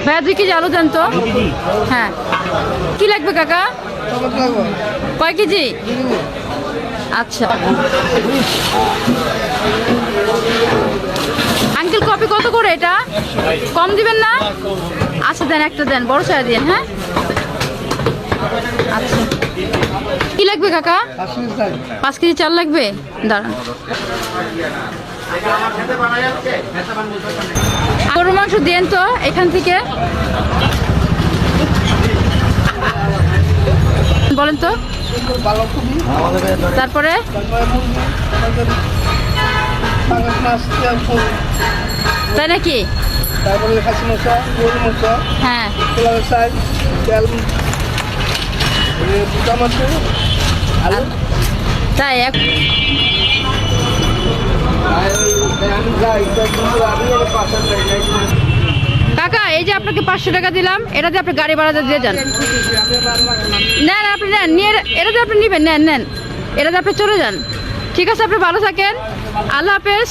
ভাইয়া 2 কেজি আলু দেন তো। হ্যাঁ, কি লাগবে কাকা? কয় কেজি? আচ্ছা আঙ্কেল, কপি কত করে এটা? কম দিবেন না? আচ্ছা দেন, একটা দেন, বড় সাইজ দিন। হ্যাঁ আচ্ছা, কি লাগবে কাকা? 5 কেজি চাল লাগবে, দাঁড়ান। গরুর মাংস দেন তো এখান থেকে। বলেন তো, তারপরে তাই নাকি? তারপরে খাসি মশলা, গরু মশলা, হ্যাঁ পোলাও চাল, তেল, বুটা মাছ, আলু। তাই কাকা, এই যে আপনাকে 500 টাকা দিলাম, এটা দিয়ে আপনি গাড়ি ভাড়া দিয়ে যান। নেন, আপনি নেন, নিয়ে এটা দিয়ে আপনি নেবেন, নেন নেন, এটা দিয়ে আপনি চলে যান। ঠিক আছে, আপনি ভালো থাকেন, আল্লাহ হাফেজ।